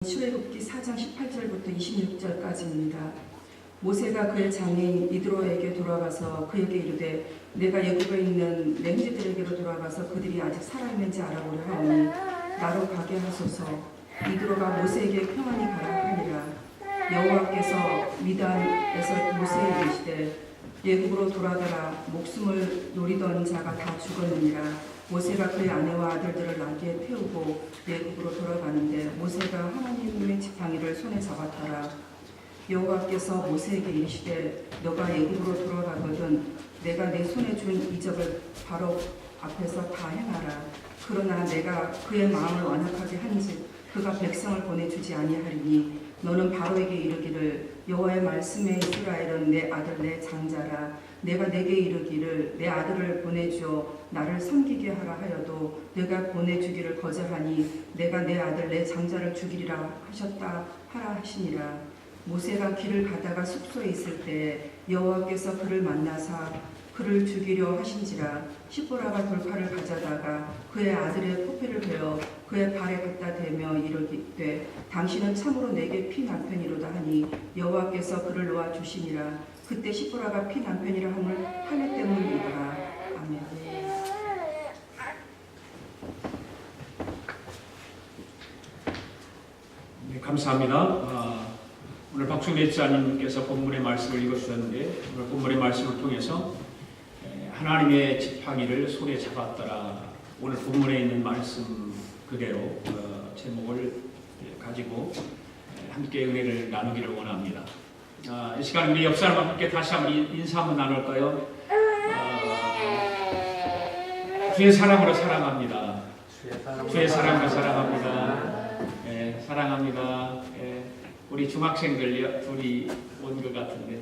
출애굽기 4장 18절부터 26절까지입니다. 모세가 그의 장인 이드로에게 돌아가서 그에게 이르되 내가 애굽에 있는 내 형제들에게로 돌아가서 그들이 아직 살아있는지 알아보려 하오니 나로 가게 하소서. 이드로가 모세에게 평안히 가라 하니라. 여호와께서 미단에서 모세에게 이르시되 애굽으로 돌아가라. 목숨을 노리던 자가 다 죽었느니라. 모세가 그의 아내와 아들들을 나귀에 태우고 애굽으로 돌아가는데 모세가 하나님의 지팡이를 손에 잡았더라. 여호와께서 모세에게 이르시되 너가 애굽으로 돌아가거든 내가 내 손에 준 이적을 바로 앞에서 다 행하라. 그러나 내가 그의 마음을 완악하게 한즉 그가 백성을 보내주지 아니하리니 너는 바로에게 이르기를 여호와의 말씀에 이스라엘은 내 아들 내 장자라. 내가 내게 이르기를 내 아들을 보내주어 나를 섬기게 하라 하여도 내가 보내주기를 거절하니 내가 내 아들 내 장자를 죽이리라 하셨다 하라 하시니라. 모세가 길을 가다가 숙소에 있을 때 여호와께서 그를 만나사 그를 죽이려 하신지라. 시보라가 돌칼을 가져다가 그의 아들의 포피를 베어 그의 발에 갖다 대며 이르기되 당신은 참으로 내게 피 남편이로다 하니 여호와께서 그를 놓아 주시니라. 그때 시보라가 피 남편이라 함을 하늘 때문이더라. 아멘. 네, 감사합니다. 오늘 박충래 지사님께서 본문의 말씀을 읽어주셨는데 오늘 본문의 말씀을 통해서 하나님의 지팡이를 손에 잡았더라. 오늘 본문에 있는 말씀 그대로 제목을 가지고 함께 은혜를 나누기를 원합니다. 이 시간 우리 옆 사람과 함께 다시 한번 인사 한번 나눌까요? 주의 사랑으로 사랑합니다. 주의 사랑으로 사랑합니다. 사랑합니다. 우리 중학생들 둘이 온 것 같은데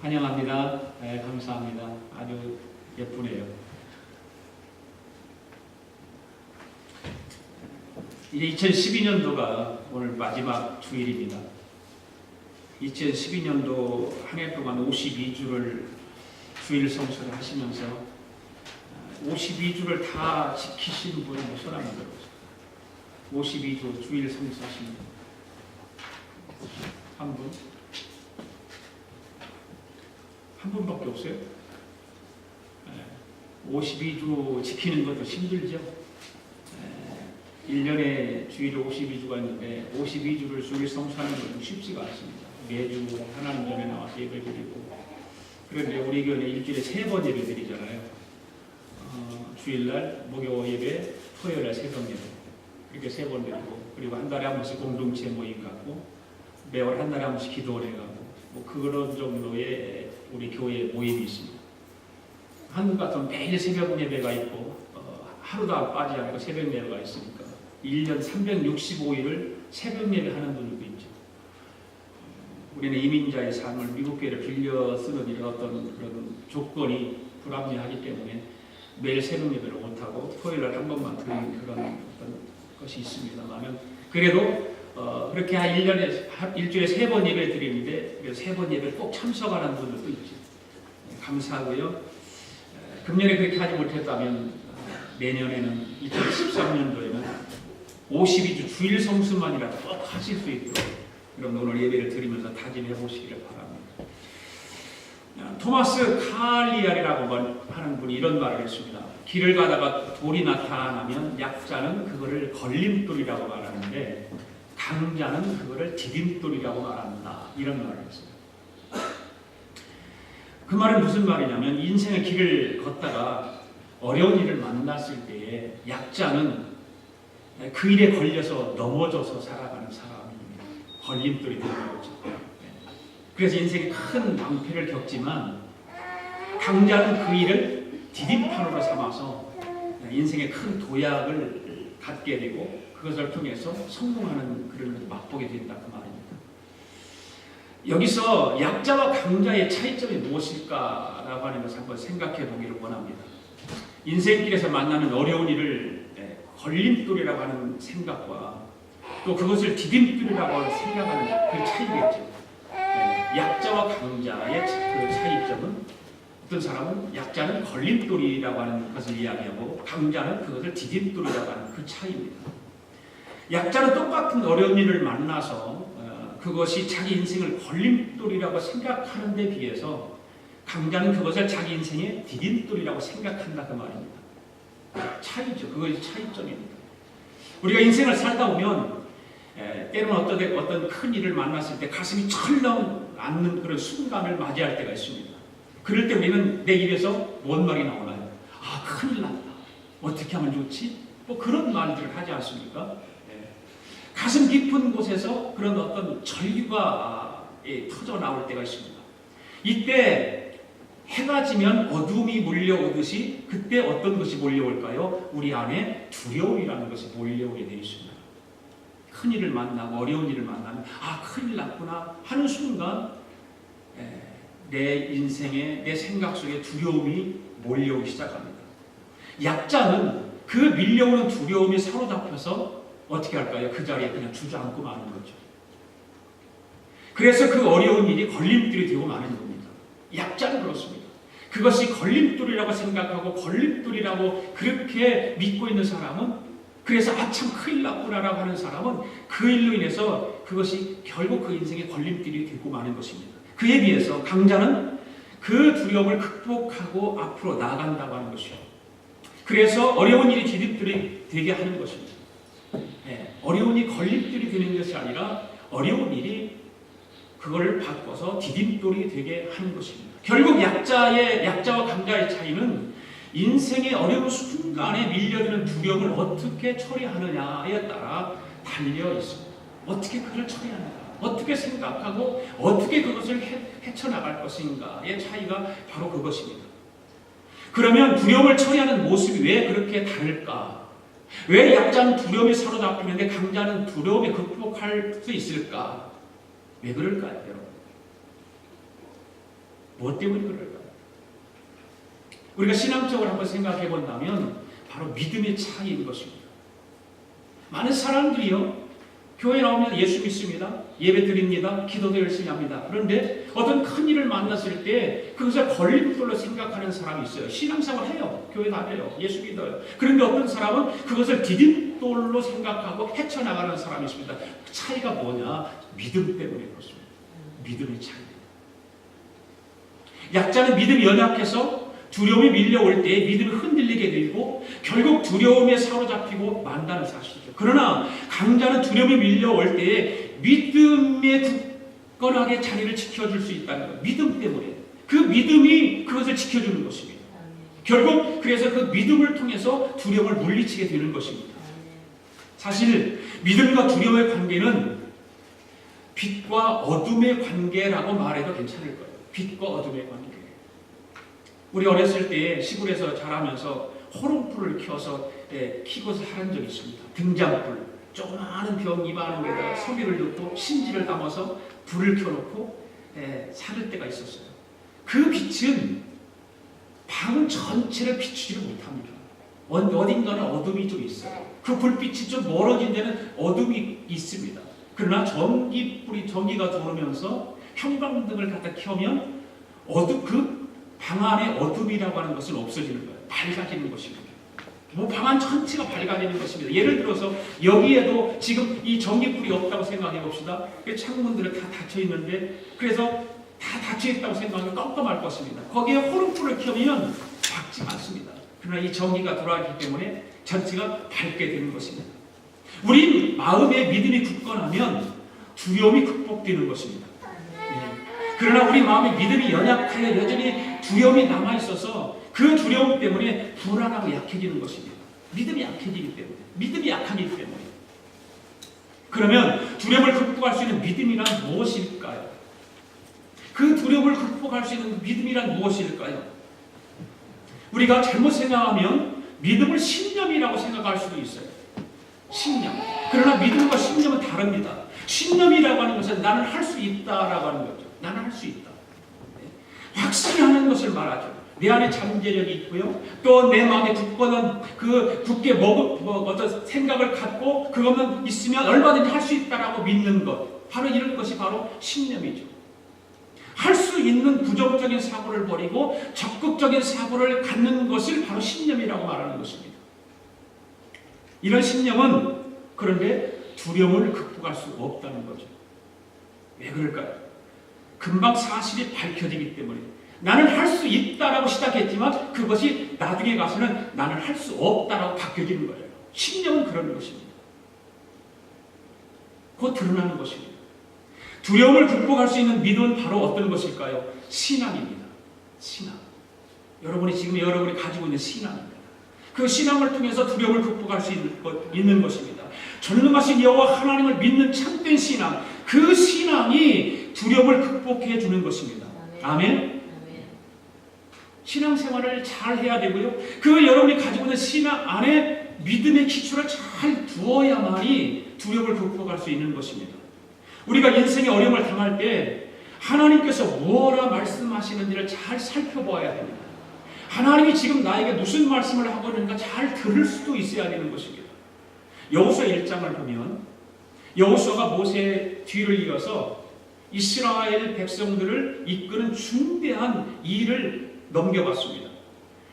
환영합니다. 감사합니다. 아주 예쁘네요. 이제 2012년도가 오늘 마지막 주일입니다. 2012년도 한 해 동안 52주를 주일 성수를 하시면서 52주를 다 지키시는 분은 손 한번 들어보세요. 52주 주일 성수하시는 분. 한 분? 한 분밖에 없어요? 52주 지키는 것도 힘들죠? 1년에 주일에 52주가 있는데 52주를 주일 성수하는 것은 쉽지가 않습니다. 매주 하나님 전에 나와서 예배 드리고 그런데 우리 교회는 일주일에 3번 예배 드리잖아요. 주일날 목요 예배, 토요일날 새벽 예배 이렇게 3번 드리고 그리고 한 달에 한 번씩 공동체 모임 갖고 매월 한 달에 한 번씩 기도를 해가고 뭐 그런 정도의 우리 교회 모임이 있습니다. 한국 같으면 매일 새벽 예배가 있고 하루도 빠지지 않고 새벽 예배가 있으니까 1년 365일을 새벽 예배하는 분들도 있죠. 우리는 이민자의 삶을 미국 교회를 빌려 쓰는 이런 어떤 그런 조건이 불합리하기 때문에 매일 새벽 예배를 못하고 토요일날 한 번만 드리는 그런 어떤 것이 있습니다만 그래도 그렇게 한 1년에 일주일에 3번 예배 드리는데 3번 예배 꼭 참석하는 분들도 있죠. 감사하고요. 금년에 그렇게 하지 못했다면 내년에는 2013년도에는 52주 주일 성수만이라도 꼭 하실 수 있도록 여러분 오늘 예배를 드리면서 다짐해 보시기를 바랍니다. 토마스 칼리알이라고 하는 분이 이런 말을 했습니다. 길을 가다가 돌이 나타나면 약자는 그거를 걸림돌이라고 말하는데 강자는 그거를 디딤돌이라고 말한다. 이런 말을 했어요. 그 말은 무슨 말이냐면 인생의 길을 걷다가 어려운 일을 만났을 때에 약자는 그 일에 걸려서 넘어져서 살아가는 사람입니다. 걸림돌이 되는 거죠. 그래서 인생에 큰 낭패를 겪지만 강자는 그 일을 디딤판으로 삼아서 인생의 큰 도약을 갖게 되고 그것을 통해서 성공하는 그런 것을 맛보게 된다 그 말입니다. 여기서 약자와 강자의 차이점이 무엇일까라고 하는 것을 한번 생각해 보기를 원합니다. 인생길에서 만나는 어려운 일을 걸림돌이라고 하는 생각과 또 그것을 디딤돌이라고 생각하는 그 차이겠죠. 약자와 강자의 그 차이점은 어떤 사람은 약자는 걸림돌이라고 하는 것을 이야기하고 강자는 그것을 디딤돌이라고 하는 그 차이입니다. 약자는 똑같은 어려운 일을 만나서 그것이 자기 인생을 걸림돌이라고 생각하는 데 비해서 강자는 그것을 자기 인생의 디딤돌이라고 생각한다 그 말입니다. 차이죠. 그것이 차이점입니다. 우리가 인생을 살다 보면 때로는 어떤 큰 일을 만났을 때 가슴이 철렁 않는 그런 순간을 맞이할 때가 있습니다. 그럴 때 우리는 내 입에서 뭔 말이 나오나요? 아, 큰일 났다. 어떻게 하면 좋지? 뭐 그런 말들을 하지 않습니까? 가슴 깊은 곳에서 그런 어떤 절규가 터져 나올 때가 있습니다. 이때 해가 지면 어둠이 몰려오듯이 그때 어떤 것이 몰려올까요? 우리 안에 두려움이라는 것이 몰려오게 되어 있습니다. 큰 일을 만나고 어려운 일을 만나면 아, 큰일 났구나 하는 순간 내 인생에 내 생각 속에 두려움이 몰려오기 시작합니다. 약자는 그 밀려오는 두려움에 사로잡혀서 어떻게 할까요? 그 자리에 그냥 주저앉고 마는 거죠. 그래서 그 어려운 일이 걸림돌이 되고 마는 겁니다. 약자는 그렇습니다. 그것이 걸림돌이라고 생각하고 걸림돌이라고 그렇게 믿고 있는 사람은, 그래서 아참 큰일 났구나라고 하는 사람은 그 일로 인해서 그것이 결국 그 인생의 걸림돌이 되고 마는 것입니다. 그에 비해서 강자는 그 두려움을 극복하고 앞으로 나아간다고 하는 것이요. 그래서 어려운 일이 디딤돌이 되게 하는 것입니다. 어려운 일이 걸림돌이 되는 것이 아니라 어려운 일이 그걸 바꿔서 디딤돌이 되게 하는 것입니다. 결국 약자와 강자의 차이는 인생의 어려운 순간에 밀려드는 두려움을 어떻게 처리하느냐에 따라 달려 있습니다. 어떻게 그걸 처리하는가, 어떻게 생각하고 어떻게 그것을 헤쳐나갈 것인가의 차이가 바로 그것입니다. 그러면 두려움을 처리하는 모습이 왜 그렇게 다를까? 왜 약자는 두려움에 사로잡히는데 강자는 두려움에 극복할 수 있을까? 왜 그럴까요, 여러분? 무엇 때문에 그럴까요? 우리가 신앙적으로 한번 생각해 본다면 바로 믿음의 차이인 것입니다. 많은 사람들이요, 교회 나오면 예수 믿습니다, 예배 드립니다, 기도도 열심히 합니다. 그런데 어떤 큰 일을 만났을 때 그것을 걸림돌로 생각하는 사람이 있어요. 신앙생활 해요, 교회 다녀요, 예수 믿어요. 그런데 어떤 사람은 그것을 디딤돌로 생각하고 헤쳐나가는 사람이 있습니다. 그 차이가 뭐냐? 믿음 때문에 그렇습니다. 믿음의 차이. 약자는 믿음이 연약해서 두려움이 밀려올 때 믿음이 흔들리게 되고 결국 두려움에 사로잡히고 만다는 사실이죠. 그러나 강자는 두려움이 밀려올 때 믿음에 굳건하게 자리를 지켜줄 수 있다는 거예요. 믿음 때문에. 그 믿음이 그것을 지켜주는 것입니다. 결국 그래서 그 믿음을 통해서 두려움을 물리치게 되는 것입니다. 사실 믿음과 두려움의 관계는 빛과 어둠의 관계라고 말해도 괜찮을 거예요. 빛과 어둠의 관계. 우리 어렸을 때 시골에서 자라면서 호롱불을 켜서 키고서 하는 적이 있습니다. 등잔불, 조그마한 병 이만한 데다가 소리를 넣고 신지를 담아서 불을 켜놓고 살을 때가 있었어요. 그 빛은 방 전체를 비추지 못합니다. 어딘가는 어둠이 좀 있어요. 그 불빛이 좀 멀어진 데는 어둠이 있습니다. 그러나 전기가 들어오면서 형광등을 갖다 켜면 그 방 안에 어둠이라고 하는 것은 없어지는 거예요. 밝아지는 것입니다. 방 안 전체가 밝아지는 것입니다. 예를 들어서 여기에도 지금 이 전기불이 없다고 생각해 봅시다. 창문들은 다 닫혀 있는데, 그래서 다 닫혀 있다고 생각하면 깜깜할 것입니다. 거기에 호롱불을 켜면 밝지 않습니다. 그러나 이 전기가 들어가기 때문에 전체가 밝게 되는 것입니다. 우리 마음의 믿음이 굳건하면 두려움이 극복되는 것입니다. 그러나 우리 마음의 믿음이 연약하여 여전히 두려움이 남아있어서 그 두려움 때문에 불안하고 약해지는 것입니다. 믿음이 약해지기 때문에, 믿음이 약하기 때문에. 그러면 두려움을 극복할 수 있는 믿음이란 무엇일까요? 그 두려움을 극복할 수 있는 믿음이란 무엇일까요? 우리가 잘못 생각하면 믿음을 신념이라고 생각할 수도 있어요. 신념. 그러나 믿음과 신념은 다릅니다. 신념이라고 하는 것은 나는 할 수 있다라고 하는 거죠. 나는 할 수 있다. 확실히 하는 것을 말하죠. 내 안에 잠재력이 있고요. 또 내 마음에 굳건한 굳게 어떤 생각을 갖고 그것만 있으면 얼마든지 할 수 있다라고 믿는 것. 바로 이런 것이 바로 신념이죠. 할 수 있는 부정적인 사고를 버리고 적극적인 사고를 갖는 것을 바로 신념이라고 말하는 것입니다. 이런 신념은 그런데 두려움을 극복할 수 없다는 거죠. 왜 그럴까요? 금방 사실이 밝혀지기 때문에 나는 할 수 있다라고 시작했지만 그것이 나중에 가서는 나는 할 수 없다라고 바뀌어지는 거예요. 심령은 그런 것입니다. 곧 드러나는 것입니다. 두려움을 극복할 수 있는 믿음은 바로 어떤 것일까요? 신앙입니다. 신앙. 여러분이 지금 가지고 있는 신앙입니다. 그 신앙을 통해서 두려움을 극복할 수 있는 것입니다. 전능하신 여호와 하나님을 믿는 참된 신앙, 그 신앙이 두려움을 극복해 주는 것입니다. 아멘. 신앙생활을 잘 해야 되고요. 그 여러분이 가지고 있는 신앙 안에 믿음의 기초를 잘 두어야만이 두려움을 극복할 수 있는 것입니다. 우리가 인생의 어려움을 당할 때 하나님께서 뭐라 말씀하시는지를 잘 살펴보아야 됩니다. 하나님이 지금 나에게 무슨 말씀을 하고 있는가 잘 들을 수도 있어야 되는 것입니다. 여호수아 1장을 보면 여호수아가 모세의 뒤를 이어서 이스라엘 백성들을 이끄는 중대한 일을 넘겨봤습니다.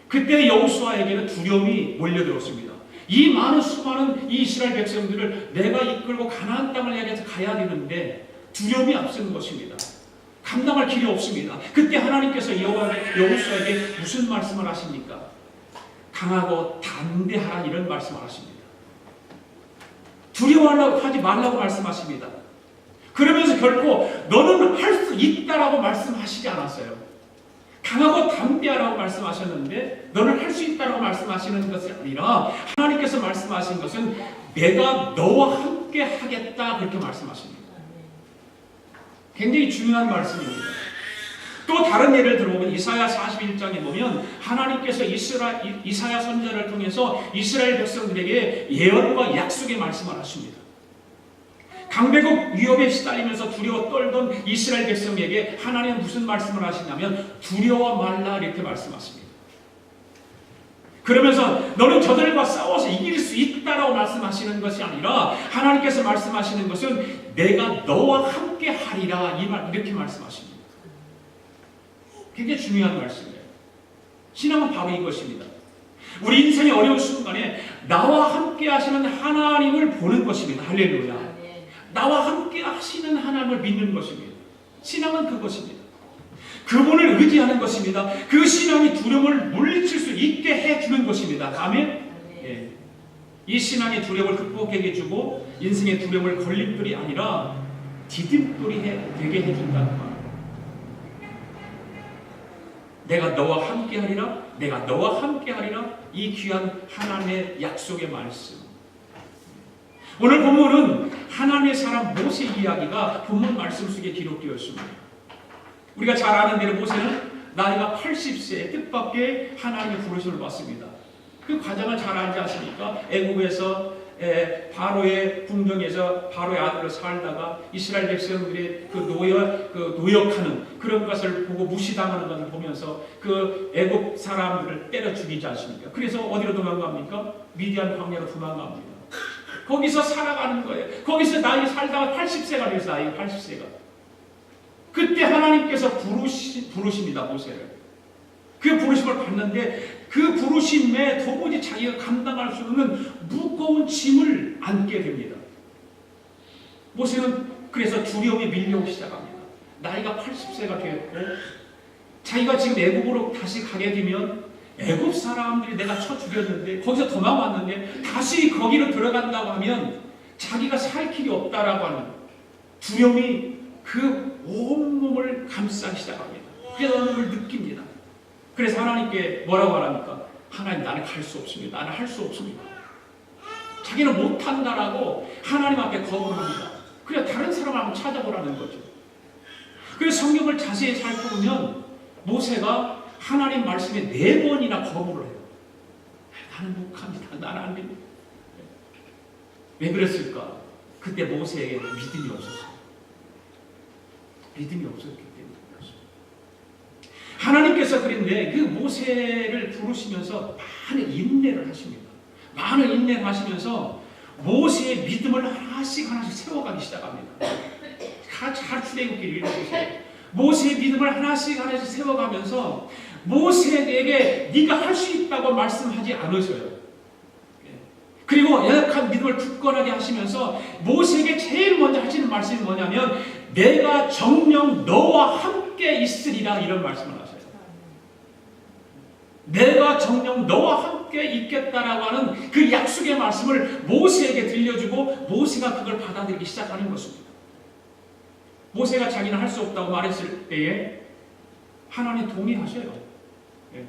그때 여호수아에게는 두려움이 몰려들었습니다. 이 많은 수많은 이 이스라엘 백성들을 내가 이끌고 가나안 땅을 향해서 가야 되는데 두려움이 앞서는 것입니다. 감당할 길이 없습니다. 그때 하나님께서 여호수아에게 무슨 말씀을 하십니까? 강하고 담대하라 이런 말씀을 하십니다. 두려워하지 말라고 말씀하십니다. 그러면서 결코 너는 할 수 있다라고 말씀하시지 않았어요. 강하고 담대하라고 말씀하셨는데 너는 할 수 있다라고 말씀하시는 것이 아니라 하나님께서 말씀하신 것은 내가 너와 함께 하겠다 그렇게 말씀하십니다. 굉장히 중요한 말씀입니다. 또 다른 예를 들어보면 이사야 41장에 보면 하나님께서 이사야 선지자를 통해서 이스라엘 백성들에게 예언과 약속의 말씀을 하십니다. 강대국 위협에 시달리면서 두려워 떨던 이스라엘 백성에게 하나님은 무슨 말씀을 하시냐면 두려워 말라 이렇게 말씀하십니다. 그러면서 너는 저들과 싸워서 이길 수 있다라고 말씀하시는 것이 아니라 하나님께서 말씀하시는 것은 내가 너와 함께 하리라 이렇게 말씀하십니다. 굉장히 중요한 말씀이에요. 신앙은 바로 이것입니다. 우리 인생의 어려운 순간에 나와 함께 하시는 하나님을 보는 것입니다. 할렐루야. 나와 함께 하시는 하나님을 믿는 것입니다. 신앙은 그것입니다. 그분을 의지하는 것입니다. 그 신앙이 두려움을 물리칠 수 있게 해주는 것입니다. 아멘? 예. 이 신앙의 두려움을 극복해 주고 인생의 두려움을 걸림돌이 아니라 디딤돌이 되게 해준다는 말. 내가 너와 함께 하리라, 내가 너와 함께 하리라, 이 귀한 하나님의 약속의 말씀. 오늘 본문은 하나님의 사람 모세 이야기가 본문 말씀 속에 기록되어 있습니다. 우리가 잘 아는 대로 모세는 나이가 80세에 뜻밖의 하나님의 부르심을 받습니다. 그 과정을 잘 알지 않습니까? 애국에서 바로의 궁정에서 바로의 아들로 살다가 이스라엘 백성들의 노역하는 그런 것을 보고 무시당하는 것을 보면서 그 애국 사람들을 때려 죽이지 않습니까? 그래서 어디로 도망갑니까? 미디안 광야로 도망갑니다. 거기서 살아가는 거예요. 거기서 나이 살다가 80세가 됐어요. 나이 80세가. 그때 하나님께서 부르십니다. 모세를. 그 부르심을 받는데 그 부르심에 도무지 자기가 감당할 수 없는 무거운 짐을 안게 됩니다. 모세는 그래서 두려움에 밀려오기 시작합니다. 나이가 80세가 되었고 자기가 지금 애국으로 다시 가게 되면 애국 사람들이 내가 쳐 죽였는데 거기서 도망왔는데 다시 거기로 들어간다고 하면 자기가 살 길이 없다라고 하는 두려움이 그 온몸을 감싸기 시작합니다. 그래서 어느 걸 느낍니다. 그래서 하나님께 뭐라고 하랍니까? 하나님 나는 갈 수 없습니다. 나는 할 수 없습니다. 자기는 못한다라고 하나님 앞에 거부를 합니다. 그래서 다른 사람을 한번 찾아보라는 거죠. 그래서 성경을 자세히 살펴보면 모세가 하나님 말씀에 4번이나 거부를 해요. 나는 못 합니다. 나는 안 됩니다. 왜 그랬을까? 그때 모세에게 믿음이 없었어요. 믿음이 없었기 때문이었어요. 하나님께서 그런데 그 모세를 부르시면서 많은 인내를 하십니다. 많은 인내를 하시면서 모세의 믿음을 하나씩 세워가기 시작합니다. 잘 출애굽기를 읽어보세요. 모세의 믿음을 하나씩 세워가면서 모세에게 네가 할 수 있다고 말씀하지 않으셔요. 그리고 그리고 연약한 믿음을 굳건하게 하시면서 모세에게 제일 먼저 하시는 말씀이 뭐냐면 내가 정녕 너와 함께 있으리라 이런 말씀을 하세요. 내가 정녕 너와 함께 있겠다라고 하는 그 약속의 말씀을 모세에게 들려주고 모세가 그걸 받아들이기 시작하는 것입니다. 모세가 자기는 할 수 없다고 말했을 때에 하나님 동의하셔요. 예.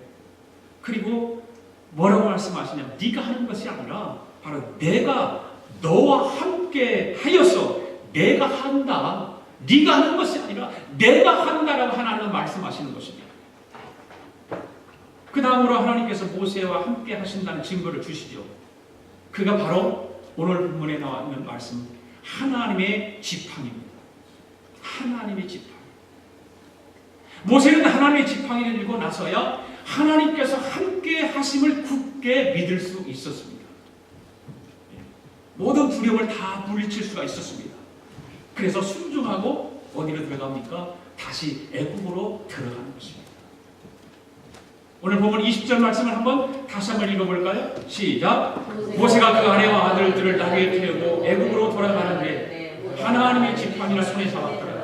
그리고 뭐라고 말씀하시냐? 네가 하는 것이 아니라 바로 내가 너와 함께 하여서 내가 한다. 네가 하는 것이 아니라 내가 한다라고 하나님은 말씀하시는 것입니다. 그 다음으로 하나님께서 모세와 함께 하신다는 증거를 주시죠. 그가 바로 오늘 본문에 나와 있는 말씀 하나님의 지팡이입니다. 하나님의 지팡이. 모세는 하나님의 지팡이를 들고 나서야 하나님께서 함께 하심을 굳게 믿을 수 있었습니다. 모든 두려움을 다 물리칠 수가 있었습니다. 그래서 순종하고 어디로 들어갑니까? 다시 애굽으로 들어가는 것입니다. 오늘 보면 20절 말씀을 다시 한번 읽어볼까요? 시작. 모세가 그 아내와 아들들을 나귀에 태우고 애굽으로 돌아가는데 하나님의 지팡이를 손에 잡았더라.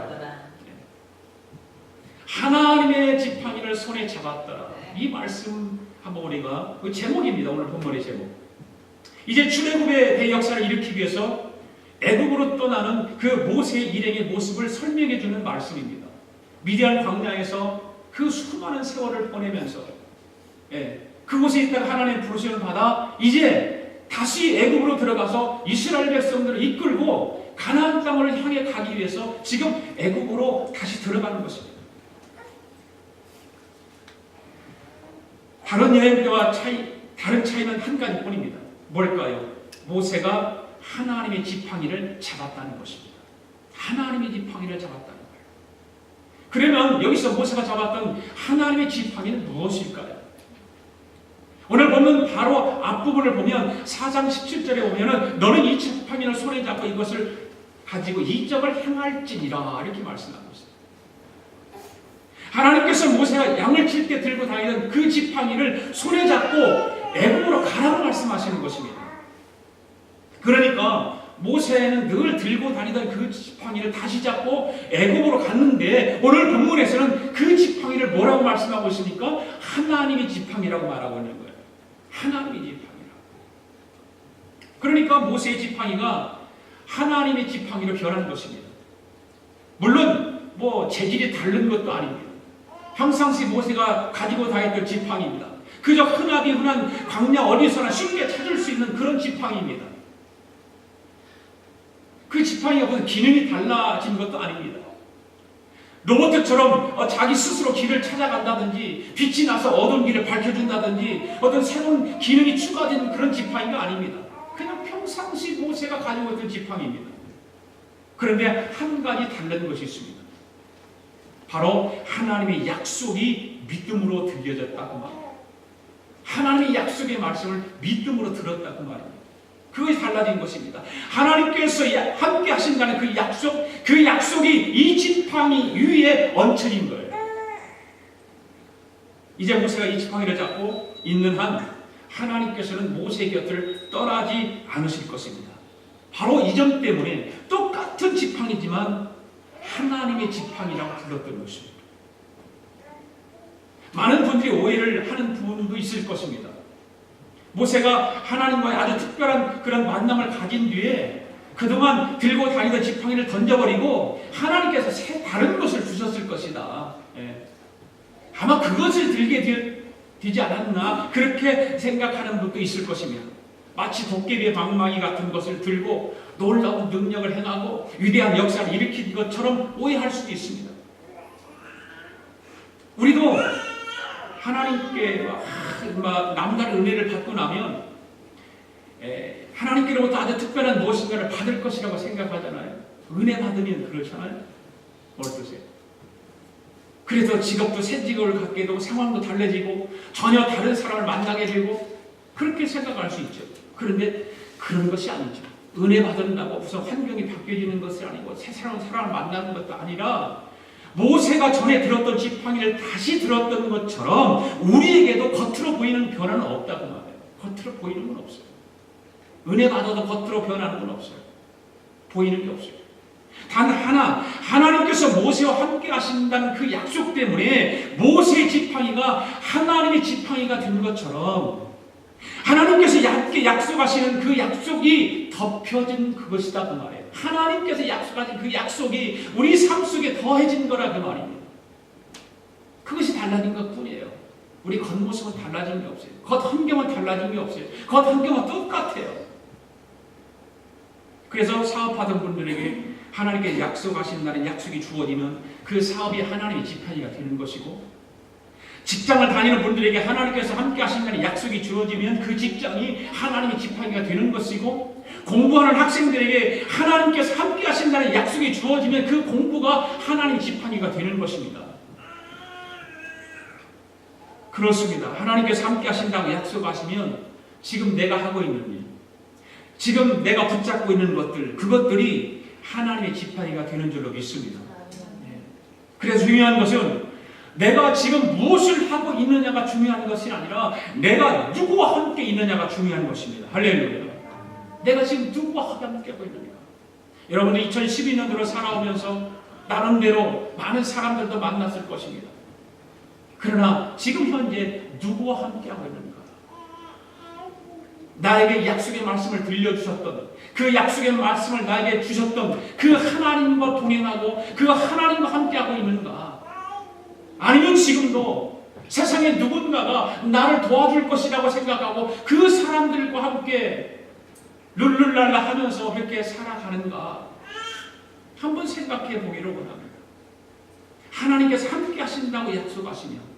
하나님의 지팡이를 손에 잡았더라. 이 말씀 한번 우리가 그 제목입니다. 오늘 본문의 제목. 이제 출애굽의 대역사를 일으키기 위해서 애굽으로 떠나는 그 모세의 일행의 모습을 설명해 주는 말씀입니다. 미디안 광야에서 그 수많은 세월을 보내면서 그곳에 있다가 하나님의 부르심을 받아 이제 다시 애굽으로 들어가서 이스라엘 백성들을 이끌고 가나안 땅을 향해 가기 위해서 지금 애굽으로 다시 들어가는 것입니다. 다른 여행 때와 다른 차이는 한 가지뿐입니다. 뭘까요? 모세가 하나님의 지팡이를 잡았다는 것입니다. 하나님의 지팡이를 잡았다는 거예요. 그러면 여기서 모세가 잡았던 하나님의 지팡이는 무엇일까요? 오늘 보면 바로 앞부분을 보면 4장 17절에 보면은 너는 이 지팡이를 손에 잡고 이것을 가지고 이적을 행할지니라 이렇게 말씀하고 있습니다. 하나님께서 모세가 양을 칠 때 들고 다니던 그 지팡이를 손에 잡고 애굽으로 가라고 말씀하시는 것입니다. 그러니까 모세는 늘 들고 다니던 그 지팡이를 다시 잡고 애굽으로 갔는데 오늘 본문에서는 그 지팡이를 뭐라고 말씀하고 있습니까? 하나님의 지팡이라고 말하고 있는 거예요. 하나님의 지팡이라고. 그러니까 모세의 지팡이가 하나님의 지팡이로 변한 것입니다. 물론 재질이 다른 것도 아닙니다. 평상시 모세가 가지고 다녔던 지팡이입니다. 그저 흔한 광야 어디서나 쉽게 찾을 수 있는 그런 지팡이입니다. 그 지팡이가 무슨 기능이 달라진 것도 아닙니다. 로봇처럼 자기 스스로 길을 찾아간다든지 빛이 나서 어두운 길을 밝혀준다든지 어떤 새로운 기능이 추가된 그런 지팡이가 아닙니다. 그냥 평상시 모세가 가지고 있던 지팡이입니다. 그런데 한 가지 다른 것이 있습니다. 바로 하나님의 약속이 믿음으로 들려졌다고 말입니다. 하나님의 약속의 말씀을 믿음으로 들었다고 말입니다. 그것이 달라진 것입니다. 하나님께서 함께 하신다는 그 약속이 이 지팡이 위에 얹혀진 거예요. 이제 모세가 이 지팡이를 잡고 있는 한 하나님께서는 모세의 곁을 떠나지 않으실 것입니다. 바로 이 점 때문에 똑같은 지팡이지만 하나님의 지팡이라고 불렀던 것입니다. 많은 분들이 오해를 하는 부분도 있을 것입니다. 모세가 하나님과의 아주 특별한 그런 만남을 가진 뒤에 그동안 들고 다니던 지팡이를 던져버리고 하나님께서 다른 것을 주셨을 것이다. 아마 그것을 들게 되지 않았나 그렇게 생각하는 분도 있을 것입니다. 마치 도깨비의 방망이 같은 것을 들고 놀라운 능력을 행하고 위대한 역사를 일으킨 것처럼 오해할 수도 있습니다. 우리도 하나님께 남다른 은혜를 받고 나면 하나님께로부터 아주 특별한 무엇인가를 받을 것이라고 생각하잖아요. 은혜 받으면 그렇잖아요. 어떠세요? 그래서 직업도 새 직업을 갖게 되고 상황도 달라지고 전혀 다른 사람을 만나게 되고 그렇게 생각할 수 있죠. 그런데 그런 것이 아니죠. 은혜 받는다고 우선 환경이 바뀌어지는 것이 아니고 새 사람을 만나는 것도 아니라 모세가 전에 들었던 지팡이를 다시 들었던 것처럼 우리에게도 겉으로 보이는 변화는 없다고 말해요. 겉으로 보이는 건 없어요. 은혜 받아도 겉으로 변하는 건 없어요. 보이는 게 없어요. 단 하나, 하나님께서 모세와 함께 하신다는 그 약속 때문에 모세의 지팡이가 하나님의 지팡이가 된 것처럼 하나님께서 약속하시는 그 약속이 덮여진 그것이다 그 말이에요. 하나님께서 약속하신 그 약속이 우리 삶 속에 더해진 거라 그 말입니다. 그것이 달라진 것뿐이에요. 우리 겉모습은 달라진 게 없어요. 겉 환경은 달라진 게 없어요. 겉 환경은 똑같아요. 그래서 사업하던 분들에게 하나님께 약속하신다는 약속이 주어지면 그 사업이 하나님의 지팡이가 되는 것이고, 직장을 다니는 분들에게 하나님께서 함께 하신다는 약속이 주어지면 그 직장이 하나님의 지팡이가 되는 것이고, 공부하는 학생들에게 하나님께서 함께 하신다는 약속이 주어지면 그 공부가 하나님의 지팡이가 되는 것입니다. 그렇습니다. 하나님께서 함께 하신다고 약속하시면 지금 내가 하고 있는 일, 지금 내가 붙잡고 있는 것들, 그것들이 하나님의 지팡이가 되는 줄로 믿습니다. 그래서 중요한 것은 내가 지금 무엇을 하고 있느냐가 중요한 것이 아니라 내가 누구와 함께 있느냐가 중요한 것입니다. 할렐루야. 내가 지금 누구와 함께 하고 있느냐. 여러분들 2012년도로 살아오면서 나름대로 많은 사람들도 만났을 것입니다. 그러나 지금 현재 누구와 함께 하고 있는가? 나에게 약속의 말씀을 들려주셨던, 그 약속의 말씀을 나에게 주셨던 그 하나님과 동행하고 그 하나님과 함께하고 있는가? 아니면 지금도 세상에 누군가가 나를 도와줄 것이라고 생각하고 그 사람들과 함께 룰루랄라 하면서 그렇게 살아가는가? 한번 생각해 보기를 원합니다. 하나님께서 함께 하신다고 약속하시며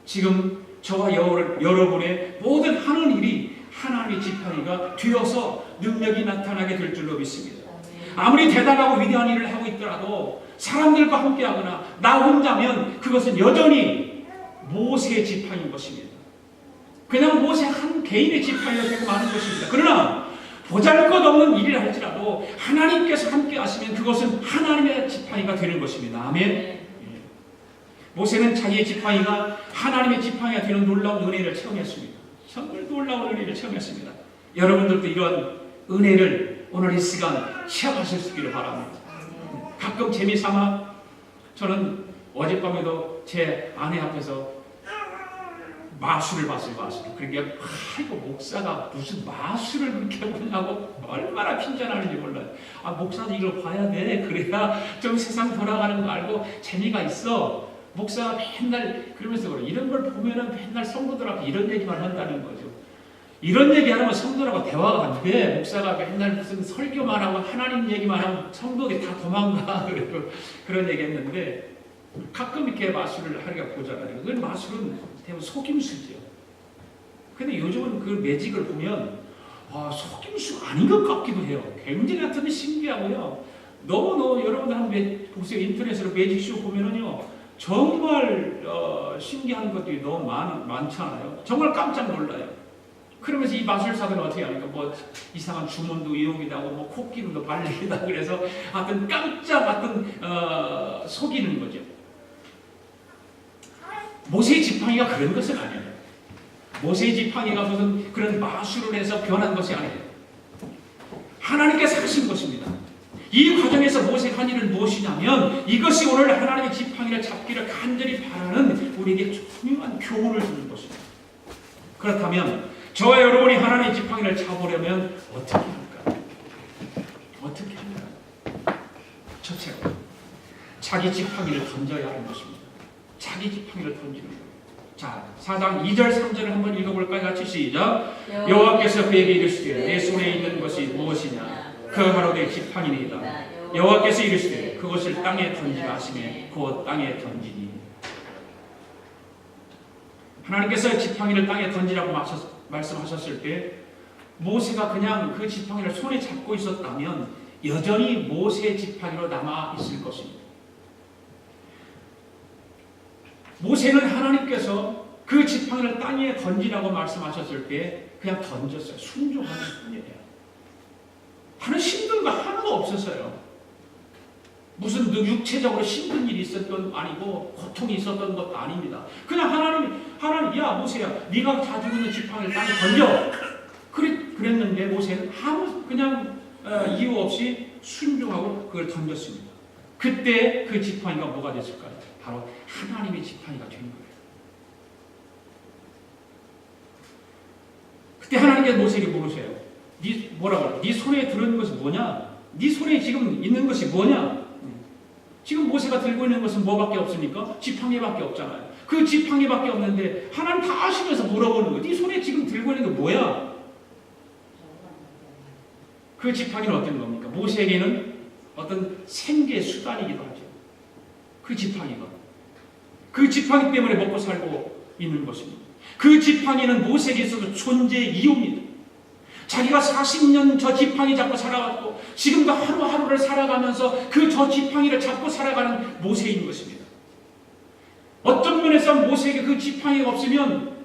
지금 저와 여러분의 모든 하는 일이 하나님의 지팡이가 되어서 능력이 나타나게 될 줄로 믿습니다. 아무리 대단하고 위대한 일을 하고 있더라도 사람들과 함께하거나 나 혼자면 그것은 여전히 모세의 지팡이인 것입니다. 그냥 모세 한 개인의 지팡이가 되고 마는 것입니다. 그러나 보잘것없는 일을 할지라도 하나님께서 함께 하시면 그것은 하나님의 지팡이가 되는 것입니다. 아멘. 모세는 자기의 지팡이가 하나님의 지팡이가 되는 놀라운 은혜를 체험했습니다. 정말 놀라운 은혜를 체험했습니다. 여러분들도 이런 은혜를 오늘 이 시간 체험하실 수 있기를 바랍니다. 가끔 재미삼아 저는 어젯밤에도 제 아내 앞에서 마술을 봤어요. 마술. 그러니까 아이고 목사가 무슨 마술을 그렇게 보냐고 얼마나 핀잔하는지 몰라요. 아 목사도 이걸 봐야 돼. 그래야 좀 세상 돌아가는 거 알고 재미가 있어. 목사가 맨날 그러면서 그래. 이런 걸 보면은 맨날 성도들하고 이런 얘기만 한다는 거죠. 이런 얘기 하면 성도라고 대화가 안 돼. 목사가 맨날 무슨 설교만 하고 하나님 얘기만 하면 성도들이 다 도망가. 그리고 그런 얘기 했는데 가끔 이렇게 마술을 하리가 보잖아요. 그 마술은 대부분 속임수죠. 근데 요즘은 그 매직을 보면 속임수 아닌 것 같기도 해요. 굉장히 하여튼 신기하고요. 너무 여러분들 한번 보세요. 인터넷으로 매직쇼 보면은요. 정말 신기한 것들이 너무 많잖아요. 정말 깜짝 놀라요. 그러면서 이 마술사들은 어떻게 합니까? 뭐 이상한 주문도 이용이다 하고 뭐 코끼리도 발리다 그래서 하여튼 깜짝 하여튼 속이는 거죠. 모세의 지팡이가 그런 것은 아니에요. 모세의 지팡이가 무슨 그런 마술을 해서 변한 것이 아니에요. 하나님께서 하신 것입니다. 이 과정에서 모세가 한 일은 무엇이냐면 이것이 오늘 하나님의 지팡이를 잡기를 간절히 바라는 우리에게 중요한 교훈을 주는 것입니다. 그렇다면 저와 여러분이 하나님의 지팡이를 잡으려면 어떻게 할까? 어떻게 할까? 첫째로 자기 지팡이를 던져야 하는 것입니다. 자기 지팡이를 던지는 거예요. 자, 4장 2절 3절을 한번 읽어볼까요? 같이 시작. 여호와께서 그에게 이르시되 내 손에 있는 것이 무엇이냐? 그 바로 내 지팡이니이다. 여호와께서 이르시되 그것을 땅에 던지라 하시매 곧 땅에 던지니. 하나님께서 지팡이를 땅에 던지라고 말씀하셨을 때 모세가 그냥 그 지팡이를 손에 잡고 있었다면 여전히 모세의 지팡이로 남아 있을 것입니다. 모세는 하나님께서 그 지팡이를 땅에 던지라고 말씀하셨을 때 그냥 던졌어요. 순종하는 뿐이에요. 하는 힘든 거 하나도 없었어요. 무슨 육체적으로 힘든 일이 있었던 것도 아니고 고통이 있었던 것도 아닙니다. 그냥 하나님 야 모세야 네가 가지고 있는 지팡이를 땅에 던져. 그랬는데 모세는 아무 그냥 이유 없이 순종하고 그걸 던졌습니다. 그때 그 지팡이가 뭐가 됐을까요? 바로 하나님의 지팡이가 된 거예요. 그때 하나님께서 모세에게 물으세요. 네 손에 들은 것이 뭐냐? 네 손에 지금 있는 것이 뭐냐? 지금 모세가 들고 있는 것은 뭐밖에 없습니까? 지팡이밖에 없잖아요. 그 지팡이밖에 없는데 하나님 다 아시면서 물어보는 거예요. 네 손에 지금 들고 있는 게 뭐야? 그 지팡이는 어떤 겁니까? 모세에게는 어떤 생계 수단이기도 하죠. 그 지팡이가. 그 지팡이 때문에 먹고 살고 있는 것입니다. 그 지팡이는 모세에게 있어서 존재의 이유입니다. 자기가 40년 저 지팡이 잡고 살아갔고 지금도 하루하루를 살아가면서 그 저 지팡이를 잡고 살아가는 모세인 것입니다. 어떤 면에서 모세에게 그 지팡이가 없으면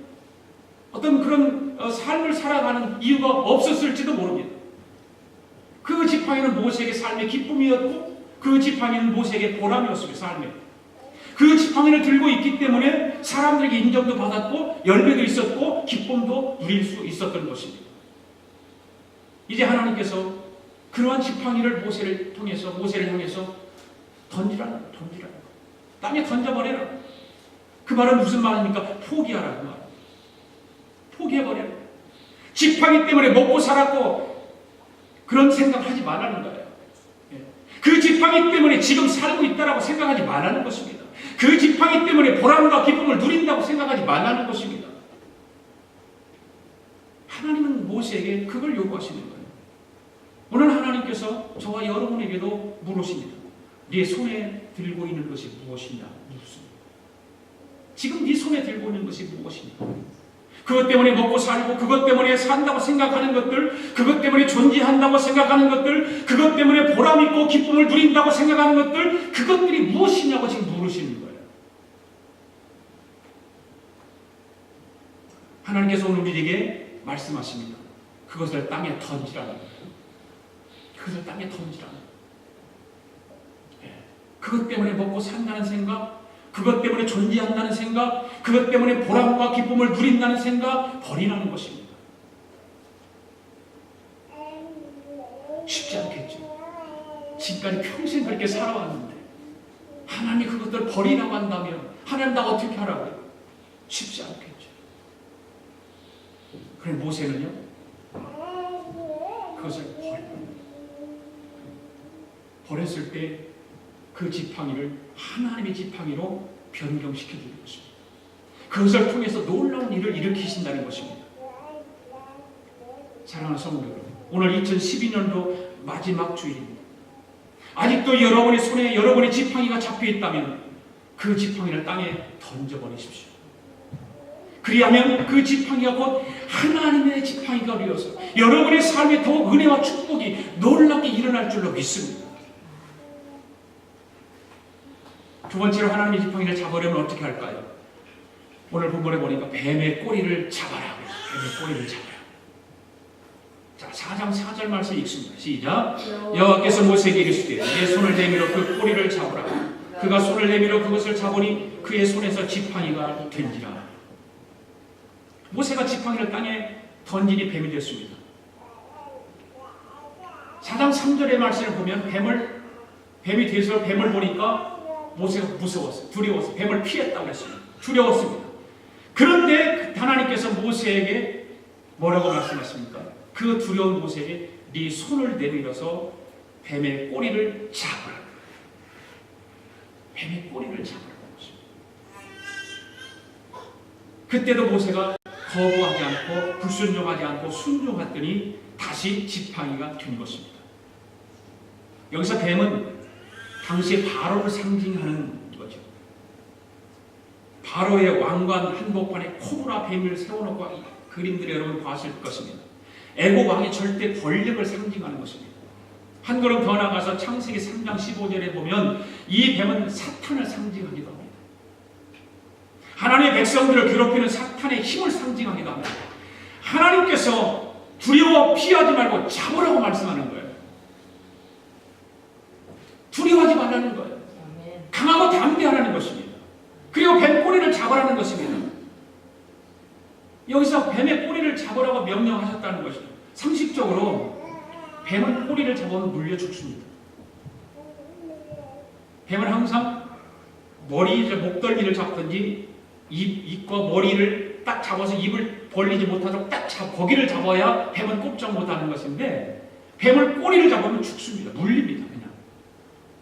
어떤 그런 삶을 살아가는 이유가 없었을지도 모릅니다. 그 지팡이는 모세에게 삶의 기쁨이었고 그 지팡이는 모세에게 보람이었습니다. 삶에. 그 지팡이를 들고 있기 때문에 사람들에게 인정도 받았고 열매도 있었고 기쁨도 누릴 수 있었던 것입니다. 이제 하나님께서 그러한 지팡이를 모세를 향해서 던지라는 거예요. 땅에 던져버려라. 그 말은 무슨 말입니까? 포기하라 그 말. 포기해버려라. 지팡이 때문에 먹고 살았고 그런 생각하지 말라는 거예요. 그 지팡이 때문에 지금 살고 있다라고 생각하지 말라는 것입니다. 그 지팡이 때문에 보람과 기쁨을 누린다고 생각하지 말라는 것입니다. 하나님은 모세에게 그걸 요구하시는 거예요. 오늘 하나님께서 저와 여러분에게도 물으십니다. 네 손에 들고 있는 것이 무엇이냐? 묻습니다. 지금 네 손에 들고 있는 것이 무엇이냐? 그것 때문에 먹고 살고 그것 때문에 산다고 생각하는 것들, 그것 때문에 존재한다고 생각하는 것들, 그것 때문에 보람있고 기쁨을 누린다고 생각하는 것들, 그것들이 무엇이냐고 지금 물으시는 거예요. 하나님께서 오늘 우리에게 말씀하십니다. 그것을 땅에 던지라는 거예요. 그것을 땅에 던지라는 거예요. 그것 때문에 먹고 산다는 생각, 그것 때문에 존재한다는 생각, 그것 때문에 보람과 기쁨을 누린다는 생각 버리라는 것입니다. 쉽지 않겠죠. 지금까지 평생 그렇게 살아왔는데 하나님이 그것들을 버리라고 한다면 하나님 나 어떻게 하라고요? 쉽지 않겠죠. 그래 모세는요 그것을 버렸을 때 그 지팡이를 하나님의 지팡이로 변경시켜 주는 것입니다. 그것을 통해서 놀라운 일을 일으키신다는 것입니다. 사랑하는 성도 여러분, 오늘 2012년도 마지막 주일입니다. 아직도 여러분의 손에 여러분의 지팡이가 잡혀 있다면 그 지팡이를 땅에 던져버리십시오. 그리하면 그 지팡이가 곧 하나님의 지팡이가 되어서 여러분의 삶에 더욱 은혜와 축복이 놀랍게 일어날 줄로 믿습니다. 두 번째로 하나님의 지팡이를 잡으려면 어떻게 할까요? 오늘 본문에 보니까 뱀의 꼬리를 잡아라. 뱀의 꼬리를 잡아라. 자, 4장 4절 말씀 읽습니다. 시작. 여호와께서 모세에게 이르시되 내 손을 내밀어 그 꼬리를 잡으라. 그가 손을 내밀어 그것을 잡으니 그의 손에서 지팡이가 된지라. 모세가 지팡이를 땅에 던지니 뱀이 됐습니다. 4장 3절의 말씀을 보면 뱀이 돼서 뱀을 보니까 모세가 무서웠어요. 두려웠어요. 뱀을 피했다고 했습니다. 두려웠습니다. 그런데 하나님께서 모세에게 뭐라고 말씀하십니까? 그 두려운 모세에게 네 손을 내밀어서 뱀의 꼬리를 잡으라. 뱀의 꼬리를 잡으라고 했습니다. 그때도 모세가 거부하지 않고 불순종하지 않고 순종했더니 다시 지팡이가 된 것입니다. 여기서 뱀은 당시 바로를 상징하는 거죠. 바로의 왕관 한복판에 코브라 뱀을 세워놓고 그림들을 여러분 봤을 것입니다. 애국 왕의 절대 권력을 상징하는 것입니다. 한 걸음 더 나가서 창세기 3장 15절에 보면 이 뱀은 사탄을 상징하기도 합니다. 하나님의 백성들을 괴롭히는 사탄의 힘을 상징하기도 합니다. 하나님께서 두려워 피하지 말고 잡으라고 말씀하는 거예요. 두려워하지 말라는 거예요. 강하고 담대하라는 것입니다. 그리고 뱀 꼬리를 잡으라는 것입니다. 여기서 뱀의 꼬리를 잡으라고 명령하셨다는 것이죠. 상식적으로 뱀은 꼬리를 잡으면 물려 죽습니다. 뱀은 항상 목덜미를 잡든지 입과 머리를 딱 잡아서 입을 벌리지 못하도록 거기를 잡아야 뱀은 꼼짝 못하는 것인데, 뱀을 꼬리를 잡으면 죽습니다. 물립니다. 그냥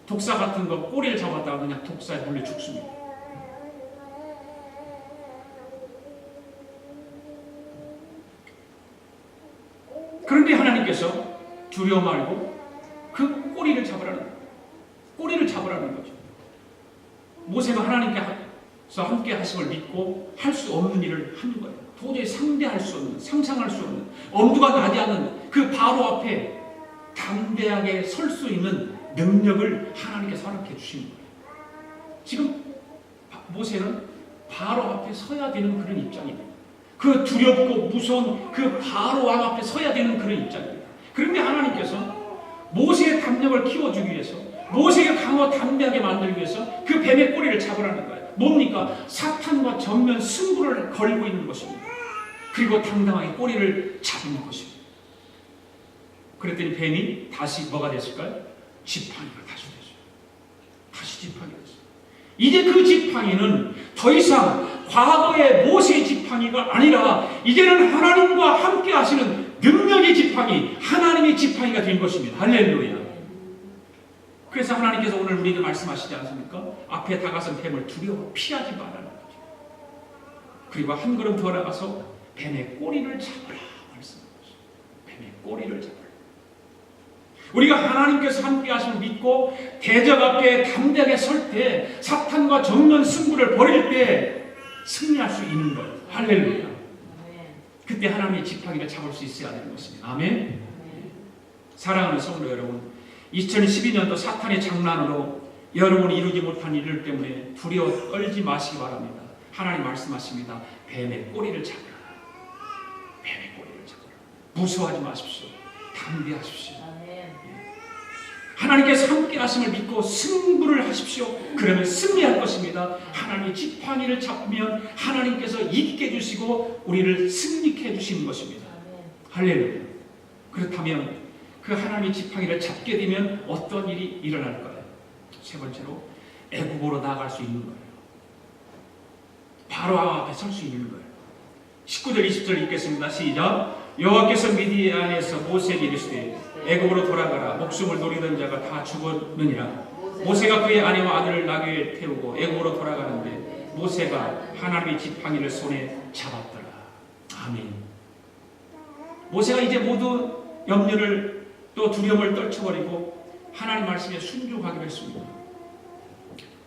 독사 같은 거 꼬리를 잡았다가 그냥 독사에 물려 죽습니다. 그런데 하나님께서 두려워 말고 그 꼬리를 잡으라는 거죠. 모세가 하나님께서 함께 하심을 믿고 할 수 없는 일을 하는 거예요. 도저히 상대할 수 없는, 상상할 수 없는, 엄두가 나지 않는 그 바로 앞에 담대하게 설 수 있는 능력을 하나님께서 허락해 주신 거예요. 지금 모세는 바로 앞에 서야 되는 그런 입장입니다. 그 두렵고 무서운 그 바로 왕 앞에 서야 되는 그런 입장입니다. 그런데 하나님께서 모세의 담력을 키워주기 위해서, 모세가 강하고 담대하게 만들기 위해서 그 뱀의 꼬리를 잡으라는 거예요. 뭡니까? 사탄과 정면 승부를 걸고 있는 것입니다. 그리고 당당하게 꼬리를 잡는 것입니다. 그랬더니 뱀이 다시 뭐가 됐을까요? 지팡이가 다시 됐어요. 다시 지팡이가 됐어요. 이제 그 지팡이는 더 이상 과거의 모세의 지팡이가 아니라 이제는 하나님과 함께 하시는 능력의 지팡이, 하나님의 지팡이가 된 것입니다. 할렐루야. 그래서 하나님께서 오늘 우리에게 말씀하시지 않습니까? 앞에 다가선 뱀을 두려워 피하지 말라는 거죠. 그리고 한 걸음 더 나가서 뱀의 꼬리를 잡으라 말씀하신 거죠. 뱀의 꼬리를 잡으라. 우리가 하나님께서 함께 하심을 믿고 대적 앞에 담대하게 설 때, 사탄과 정면 승부를 벌일 때 승리할 수 있는 거예요. 할렐루야. 그때 하나님의 지팡이를 잡을 수 있어야 되는 것입니다. 아멘. 사랑하는 성도 여러분, 2012년도 사탄의 장난으로 여러분이 이루지 못한 일들 때문에 두려워 떨지 마시기 바랍니다. 하나님 말씀하십니다. 뱀의 꼬리를 잡으라. 뱀의 꼬리를 잡으라. 무서워하지 마십시오. 담대하십시오. 하나님께서 함께 하심을 믿고 승부를 하십시오. 그러면 승리할 것입니다. 하나님의 지팡이를 잡으면 하나님께서 이기게 해주시고 우리를 승리케 해주시는 것입니다. 할렐루야. 그렇다면 그 하나님의 지팡이를 잡게 되면 어떤 일이 일어날까요? 세 번째로 애굽으로 나아갈 수 있는 거예요. 바로 앞에 설 수 있는 거예요. 19절 20절 읽겠습니다. 시작. 여호와께서 미디안에서 모세에게 이르시되 애굽으로 돌아가라. 목숨을 노리던 자가 다 죽었느니라. 모세가 그의 아내와 아들을 나귀에 태우고 애굽으로 돌아가는데 모세가 하나님의 지팡이를 손에 잡았더라. 아멘. 모세가 이제 모두 염려를 또 두려움을 떨쳐버리고 하나님 말씀에 순종하기로 했습니다.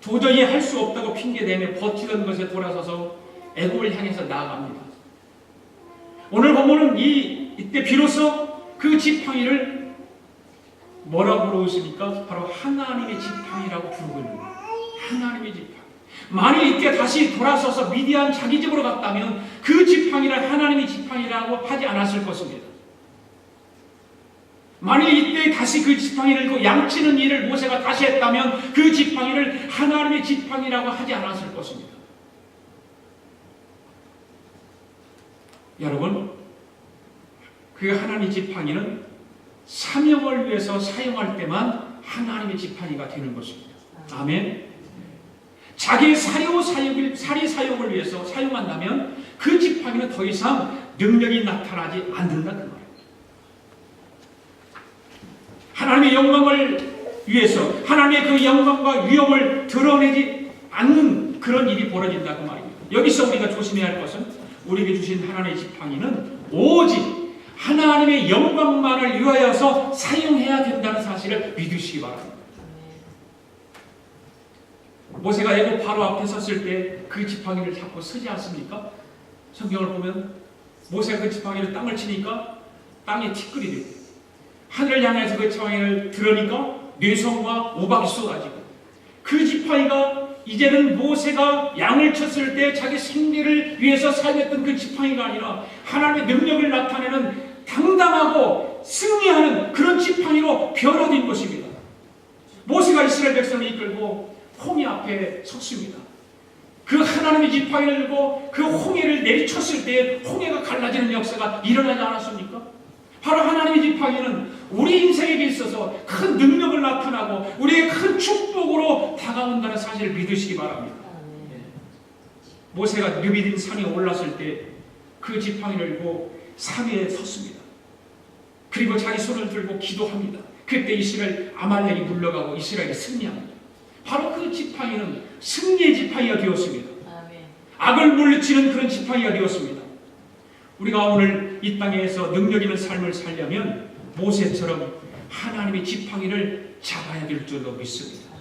도저히 할 수 없다고 핑계대며 버티던 것에 돌아서서 애굽을 향해서 나아갑니다. 오늘 본문은 이때 비로소 그 지팡이를 뭐라고 부르십니까? 바로 하나님의 지팡이라고 부르고 있는 거예요. 하나님의 지팡이. 만일 이때 다시 돌아서서 미디안 자기 집으로 갔다면 그 지팡이를 하나님의 지팡이라고 하지 않았을 것입니다. 만일 이때 다시 그 지팡이를 들고 양치는 일을 모세가 다시 했다면 그 지팡이를 하나님의 지팡이라고 하지 않았을 것입니다. 여러분, 그 하나님의 지팡이는 사명을 위해서 사용할 때만 하나님의 지팡이가 되는 것입니다. 아멘. 자기의 사리 사용을 위해서 사용한다면 그 지팡이는 더 이상 능력이 나타나지 않는다 그 말입니다. 하나님의 영광을 위해서 하나님의 그 영광과 위엄을 드러내지 않는 그런 일이 벌어진다 그 말입니다. 여기서 우리가 조심해야 할 것은 우리에게 주신 하나님의 지팡이는 오직 하나님의 영광만을 위하여서 사용해야 된다는 사실을 믿으시기 바랍니다. 모세가 애굽 바로 앞에 섰을 때 그 지팡이를 잡고 서지 않습니까? 성경을 보면 모세가 그 지팡이를 땅을 치니까 땅에 티끌이 되고 하늘을 향해서 그 지팡이를 들으니까 뇌성과 우박이 쏟아지고 그 지팡이가 이제는 모세가 양을 쳤을 때 자기 생계를 위해서 사용했던 그 지팡이가 아니라 하나님의 능력을 나타내는 당당하고 승리하는 그런 지팡이로 변화된 것입니다. 모세가 이스라엘 백성을 이끌고 홍해 앞에 섰습니다. 그 하나님의 지팡이를 들고 그 홍해를 내리쳤을 때 홍해가 갈라지는 역사가 일어나지 않았습니까? 바로 하나님의 지팡이는 우리 인생에게 있어서 큰 능력을 나타나고 우리의 큰 축복으로 다가온다는 사실을 믿으시기 바랍니다. 모세가 느비딘 산에 올랐을 때 그 지팡이를 들고 산 위에 섰습니다. 그리고 자기 손을 들고 기도합니다. 그때 이스라엘 아말렉이 물러가고 이스라엘이 승리합니다. 바로 그 지팡이는 승리의 지팡이가 되었습니다. 악을 물리치는 그런 지팡이가 되었습니다. 우리가 오늘 이 땅에서 능력 있는 삶을 살려면 모세처럼 하나님의 지팡이를 잡아야 될 줄로 믿습니다.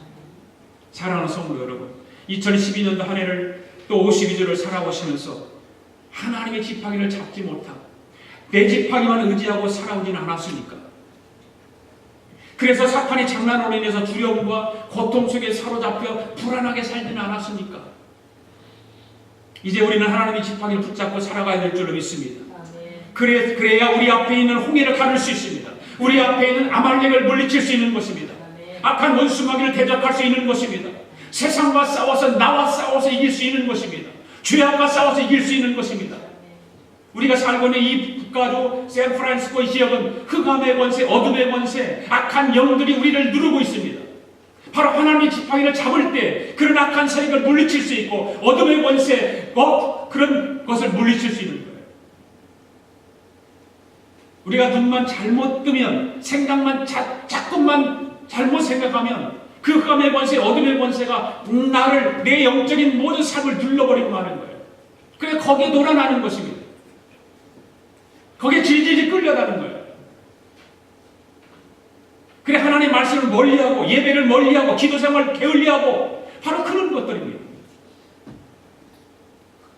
사랑하는 성도 여러분, 2012년도 한 해를 또 52주를 살아오시면서 하나님의 지팡이를 잡지 못하고 내 지팡이만 의지하고 살아오진 않았습니까? 그래서 사탄이 장난으로 인해서 두려움과 고통 속에 사로잡혀 불안하게 살지는 않았습니까? 이제 우리는 하나님의 지팡이를 붙잡고 살아가야 될 줄로 믿습니다. 그래야 우리 앞에 있는 홍해를 가를 수 있습니다. 우리 앞에 있는 아말렉을 물리칠 수 있는 것입니다. 악한 원수마귀를 대적할 수 있는 것입니다. 세상과 싸워서 나와 싸워서 이길 수 있는 것입니다. 죄악과 싸워서 이길 수 있는 것입니다. 우리가 살고 있는 이 국가도 샌프란시스코 지역은 흑암의 권세, 어둠의 권세, 악한 영들이 우리를 누르고 있습니다. 바로 하나님의 지팡이를 잡을 때 그런 악한 세력을 물리칠 수 있고 어둠의 권세, 그런 것을 물리칠 수 있는 거예요. 우리가 눈만 잘못 뜨면, 생각만 자꾸만 잘못 생각하면 그 흑암의 권세, 어둠의 권세가 나를, 내 영적인 모든 삶을 눌러버리고 마는 거예요. 그래서 거기에 놀아나는 것입니다. 거기에 질질 끌려가는 거예요. 그래 하나님의 말씀을 멀리하고 예배를 멀리하고 기도생활을 게을리하고 바로 그런 것들입니다.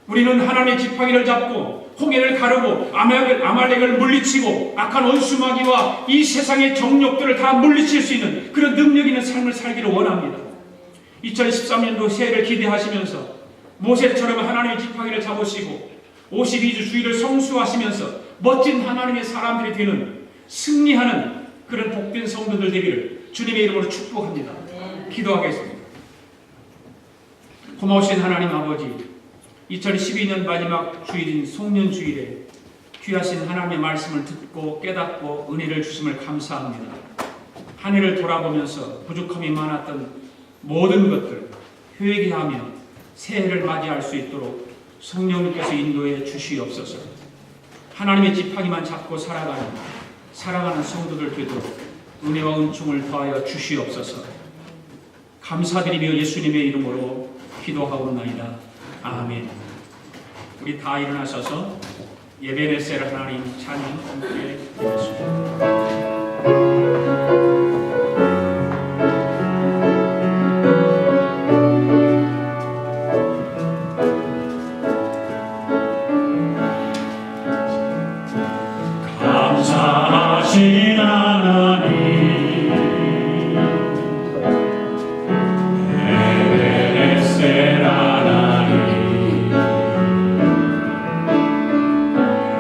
우리는 하나님의 지팡이를 잡고 홍해를 가르고 아말렉을 물리치고 악한 원수마귀와 이 세상의 정욕들을 다 물리칠 수 있는 그런 능력 있는 삶을 살기를 원합니다. 2013년도 새해를 기대하시면서 모세처럼 하나님의 지팡이를 잡으시고 52주 주일을 성수하시면서 멋진 하나님의 사람들이 되는 승리하는 그런 복된 성도들 되기를 주님의 이름으로 축복합니다. 기도하겠습니다. 고마우신 하나님 아버지, 2012년 마지막 주일인 송년주일에 귀하신 하나님의 말씀을 듣고 깨닫고 은혜를 주심을 감사합니다. 한 해를 돌아보면서 부족함이 많았던 모든 것들 회개하며 새해를 맞이할 수 있도록 성령님께서 인도해 주시옵소서. 하나님의 지팡이만 잡고 살아가는 성도들 되도록 은혜와 은총을 더하여 주시옵소서. 감사드리며 예수님의 이름으로 기도하옵나이다. 아멘. 우리 다 일어나셔서 예배를 하나님 찬양 함께 드리겠습니다. 감사하신 하나님, 에베네셀 하나님,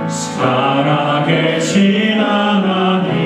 살아계신 하나님,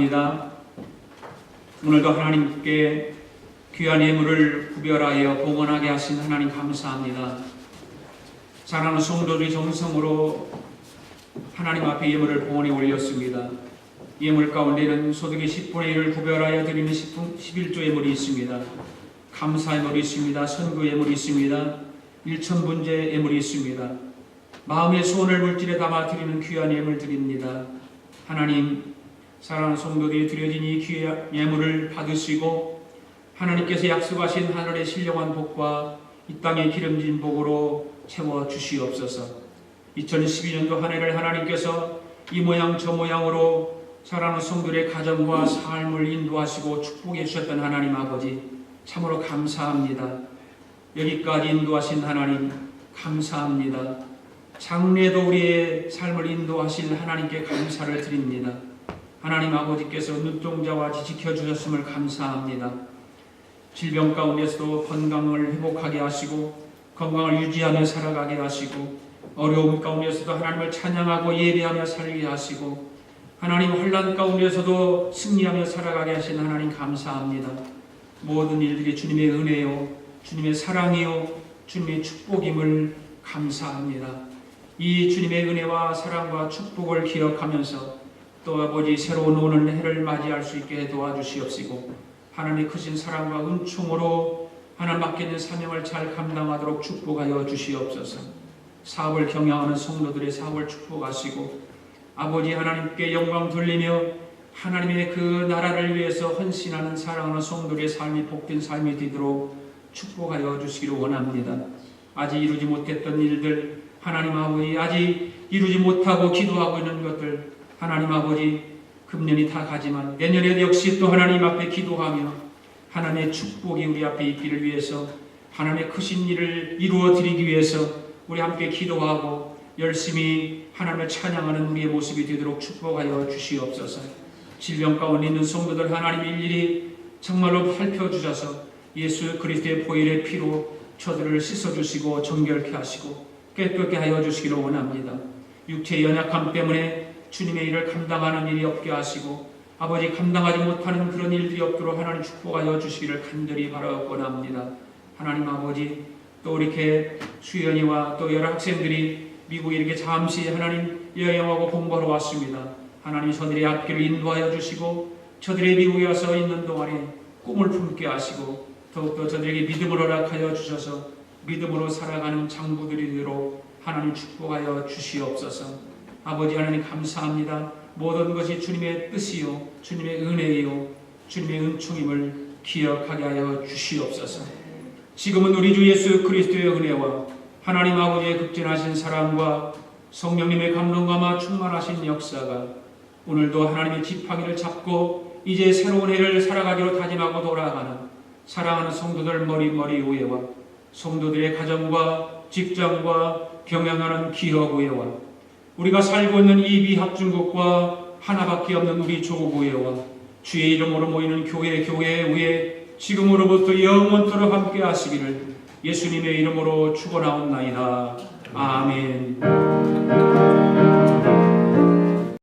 감사합니다. 오늘도 하나님께 귀한 예물을 구별하여 봉헌하게 하신 하나님 감사합니다. 사랑하는 성도들이 정성으로 하나님 앞에 예물을 봉헌에 올렸습니다. 예물 가운데는 소득의 10분의 1을 구별하여 드리는 11조 예물이 있습니다. 감사 예물이 있습니다. 선교 예물이 있습니다. 일천분제 예물이 있습니다. 마음의 소원을 물질에 담아 드리는 귀한 예물 드립니다. 하나님, 사랑하는 성도들이 드려진 이 귀한 예물을 받으시고 하나님께서 약속하신 하늘의 신령한 복과 이 땅의 기름진 복으로 채워 주시옵소서. 2012년도 한 해를 하나님께서 이 모양 저 모양으로 사랑하는 성도들의 가정과 삶을 인도하시고 축복해 주셨던 하나님 아버지, 참으로 감사합니다. 여기까지 인도하신 하나님 감사합니다. 장래도 우리의 삶을 인도하실 하나님께 감사를 드립니다. 하나님 아버지께서 눈동자와 지켜주셨음을 감사합니다. 질병 가운데서도 건강을 회복하게 하시고 건강을 유지하며 살아가게 하시고 어려움 가운데서도 하나님을 찬양하고 예배하며 살게 하시고 하나님 환난 가운데서도 승리하며 살아가게 하신 하나님 감사합니다. 모든 일들이 주님의 은혜요, 주님의 사랑이요, 주님의 축복임을 감사합니다. 이 주님의 은혜와 사랑과 축복을 기억하면서 또 아버지 새로운 오늘 해를 맞이할 수 있게 도와주시옵시고 하나님의 크신 사랑과 은총으로 하나님 맡겨진 사명을 잘 감당하도록 축복하여 주시옵소서. 사업을 경영하는 성도들의 사업을 축복하시고 아버지 하나님께 영광 돌리며 하나님의 그 나라를 위해서 헌신하는 사랑하는 성도들의 삶이 복된 삶이 되도록 축복하여 주시기를 원합니다. 아직 이루지 못했던 일들, 하나님 아버지 아직 이루지 못하고 기도하고 있는 것들, 하나님 아버지 금년이 다 가지만 내년에 역시 또 하나님 앞에 기도하며 하나님의 축복이 우리 앞에 있기를 위해서 하나님의 크신 일을 이루어 드리기 위해서 우리 함께 기도하고 열심히 하나님을 찬양하는 우리의 모습이 되도록 축복하여 주시옵소서. 질병 가운데 있는 성도들 하나님 일일이 정말로 살펴주셔서 예수 그리스도의 보혈의 피로 저들을 씻어주시고 정결케 하시고 깨끗게 하여 주시기를 원합니다. 육체의 연약함 때문에 주님의 일을 감당하는 일이 없게 하시고 아버지 감당하지 못하는 그런 일들이 없도록 하나님 축복하여 주시기를 간절히 바라옵고합니다. 하나님 아버지 또 이렇게 수연이와 또 여러 학생들이 미국에 이렇게 잠시 하나님 여행하고 공부하러 왔습니다. 하나님 저들의 앞길을 인도하여 주시고 저들의 미국에 와서 있는 동안에 꿈을 품게 하시고 더욱더 저들에게 믿음을 허락하여 주셔서 믿음으로 살아가는 장부들이 되도록 하나님 축복하여 주시옵소서. 아버지 하나님 감사합니다. 모든 것이 주님의 뜻이요 주님의 은혜요 주님의 은총임을 기억하게 하여 주시옵소서. 지금은 우리 주 예수 그리스도의 은혜와 하나님 아버지의 극진하신 사랑과 성령님의 감동감화 충만하신 역사가 오늘도 하나님의 지팡이를 잡고 이제 새로운 해를 살아가기로 다짐하고 돌아가는 사랑하는 성도들 머리 위에와 성도들의 가정과 직장과 경영하는 기업의회와 우리가 살고 있는 이 미합중국과 하나밖에 없는 우리 조국의회와 주의 이름으로 모이는 교회 위에 지금으로부터 영원토록 함께 하시기를 예수님의 이름으로 축원하옵나이다. 아멘.